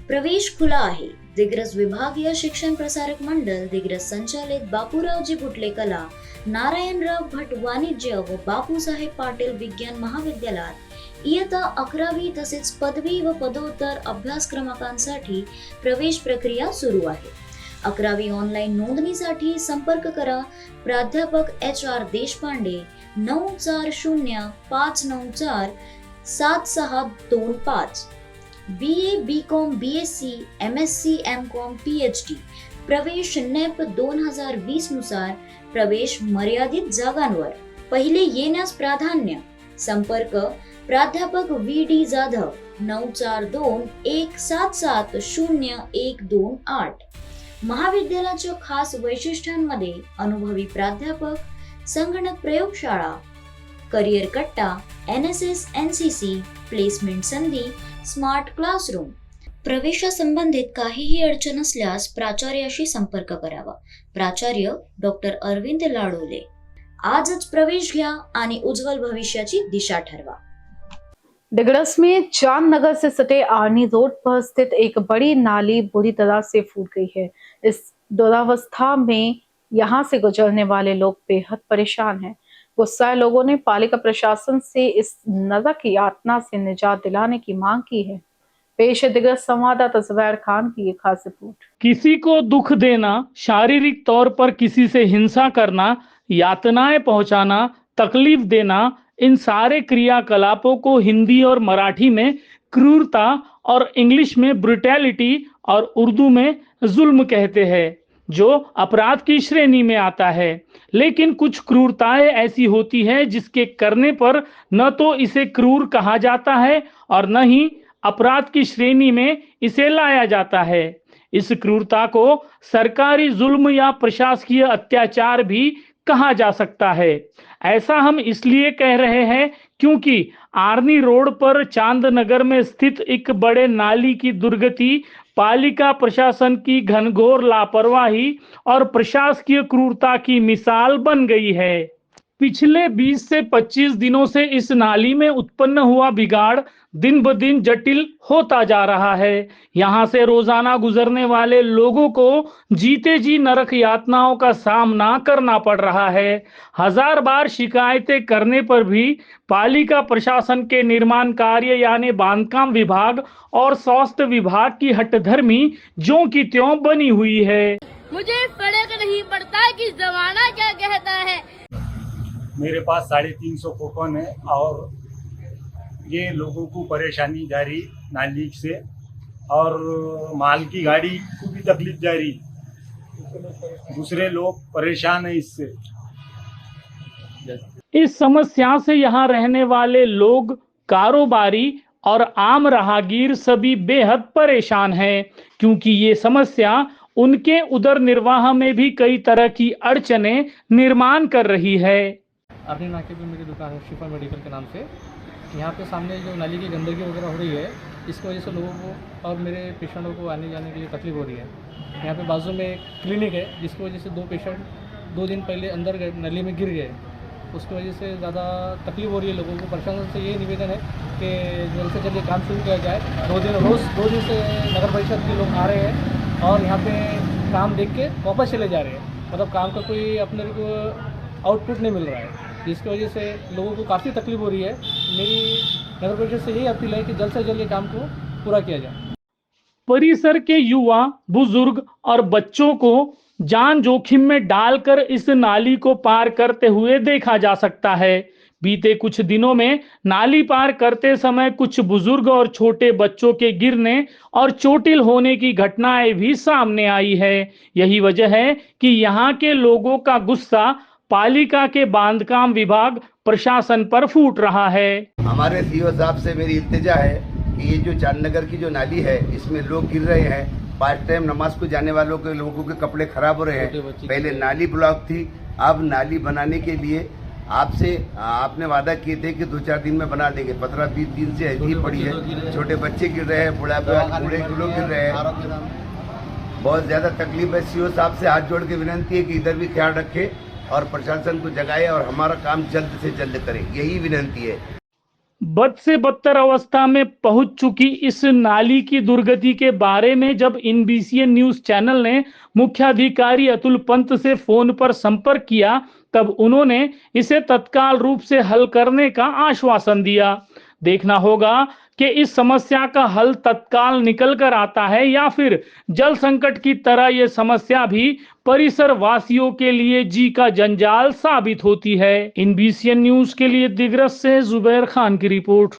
प्रवेश खुला आहे. दिग्रस विभागीय शिक्षण प्रसारक मंडळ दिग्रस संचालित बापूरावजी भुटले कला, नारायणराव भट वाणिज्य व बापूसाहेब पाटील विज्ञान महाविद्यालयात इयत्ता 11वी तसेच पदवी व पदव्युत्तर अभ्यासक्रमांसाठी प्रवेश प्रक्रिया सुरू आहे. 11वी ऑनलाईन नोंदणीसाठी संपर्क करा प्राध्यापक HR Deshpande 9405947625. BA BCom BSc MSc MCom PhD प्रवेश NEP 2020 नुसार प्रवेश मर्यादित जागांवर. पहिले येण्यास प्राधान्य. संपर्क प्राध्यापक VD जाधव 9421770128. महाविद्यालयाच्या खास वैशिष्ट्यांमध्ये अनुभवी प्राध्यापक, संगणक प्रयोगशाळा, करिअर कट्टा, NSS NCC, प्लेसमेंट संधी, स्मार्ट क्लासरूम. प्रवेशासंबंधित काहीही अडचण असल्यास प्राचार्याशी संपर्क करावा. प्राचार्य डॉक्टर अरविंद लाडोले. आजच प्रवेश घ्या आणि उज्ज्वल भविष्याची दिशा ठरवा. दिग्रस में चांदनगर से सटे आर्नी रोड पर स्थित एक बड़ी नाली बुरी तरह से फूट गई है। इस दुरावस्था में यहाँ से गुजरने वाले लोग बेहद परेशान हैं। गुस्साए लोगों ने पालिका प्रशासन से इस नरक यातना से निजात दिलाने की मांग की है। पेश है दिग्रस संवाददाता जुबैर खान की एक खास रिपोर्ट। किसी को दुख देना, शारीरिक तौर पर किसी से हिंसा करना, यातनाएं पहुंचाना, तकलीफ देना, इन सारे क्रियाकलापों को हिंदी और मराठी में क्रूरता और इंग्लिश में ब्रुटैलिटी और उर्दू में जुल्म कहते हैं, जो अपराध की श्रेणी में आता है। लेकिन कुछ क्रूरताएं ऐसी होती हैं जिसके करने पर न तो इसे क्रूर कहा जाता है और न ही अपराध की श्रेणी में इसे लाया जाता है। इस क्रूरता को सरकारी जुल्म या प्रशासकीय अत्याचार भी कहा जा सकता है। ऐसा हम इसलिए कह रहे हैं क्योंकि आर्नी रोड पर चांदनगर में स्थित एक बड़े नाली की दुर्गति पालिका प्रशासन की घनघोर लापरवाही और प्रशासकीय क्रूरता की मिसाल बन गई है। पिछले 20 से 25 दिनों से इस नाली में उत्पन्न हुआ बिगाड़ दिन ब दिन जटिल होता जा रहा है। यहाँ से रोजाना गुजरने वाले लोगों को जीते जी नरक यातनाओं का सामना करना पड़ रहा है। हजार बार शिकायतें करने पर भी पालिका प्रशासन के निर्माण कार्य यानी बांधकाम विभाग और स्वास्थ्य विभाग की हठधर्मी ज्यों की त्यों बनी हुई है। मुझे फर्क नहीं पड़ता कि जमाना क्या कहता है। मेरे पास 350 कूपन है और ये लोगों को परेशानी जा रही नाली से और माल की गाड़ी को भी तकलीफ जा रही। दूसरे लोग परेशान है इससे। इस समस्या से यहाँ रहने वाले लोग, कारोबारी और आम राहगीर सभी बेहद परेशान हैं, क्योंकि ये समस्या उनके उदर निर्वाह में भी कई तरह की अड़चनें निर्माण कर रही है। अपने नाके पे मेरी दुकान है शिफा मेडिकल के नाम से। यहाँ पे सामने जो नाली की गंदगी वगैरह हो रही है, इसकी वजह से लोगों को और मेरे पेशेंटों को आने जाने के लिए तकलीफ हो रही है। यहाँ पे बाजू में एक क्लिनिक है, जिसकी वजह से 2 पेशेंट 2 दिन पहले अंदर गए, नली में गिर गए। उसकी वजह से ज़्यादा तकलीफ हो रही है लोगों को। प्रशासन से ये निवेदन है कि जल्द से जल्द ये काम शुरू किया जाए। 2 दिन से नगर परिषद के लोग आ रहे हैं और यहाँ पे काम देख के वापस चले जा रहे हैं। मतलब काम का कोई अपने को आउटपुट नहीं मिल रहा है, जिसकी वजह से लोगों को काफ़ी तकलीफ हो रही है। मेरी नगर परिषद से यही अपील है कि जल्द से जल्द ये काम को पूरा किया जाए। परिसर के युवा, बुजुर्ग और बच्चों को जान जोखिम में डालकर इस नाली को पार करते हुए देखा जा सकता है। बीते कुछ दिनों में नाली पार करते समय कुछ बुजुर्ग और छोटे बच्चों के गिरने और चोटिल होने की घटनाएं भी सामने आई है। यही वजह है कि यहाँ के लोगों का गुस्सा पालिका के बांधकाम विभाग प्रशासन पर फूट रहा है। हमारे सीओ साहब से मेरी इल्तिजा है कि ये जो चांदनगर की जो नाली है, इसमें लोग गिर रहे हैं। 5 टाइम नमाज को जाने वालों के लोगों के कपड़े खराब हो रहे हैं। पहले नाली ब्लॉक थी, अब नाली बनाने के लिए आपने वादा किए थे कि 2-4 दिन में बना देंगे। 15-20 दिन से ऐसी पड़ी है। छोटे बच्चे गिर रहे हैं, बूढ़े लोग गिर रहे हैं। बहुत ज्यादा तकलीफ है। सीओ साहब से हाथ जोड़ के विनती है कि इधर भी ख्याल रखे और प्रशासन को जगाए और हमारा काम जल्द से जल्द करें, यही विनती है। बद से बदतर अवस्था में पहुंच चुकी इस नाली की दुर्गति के बारे में जब इनबीसीएन न्यूज चैनल ने मुख्याधिकारी अतुल पंत से फोन पर संपर्क किया, तब उन्होंने इसे तत्काल रूप से हल करने का आश्वासन दिया। देखना होगा कि इस समस्या का हल तत्काल निकल कर आता है या फिर जल संकट की तरह यह समस्या भी परिसर वासियों के लिए जी का जंजाल साबित होती है। इनबीसीएन न्यूज के लिए दिग्रस से जुबैर खान की रिपोर्ट।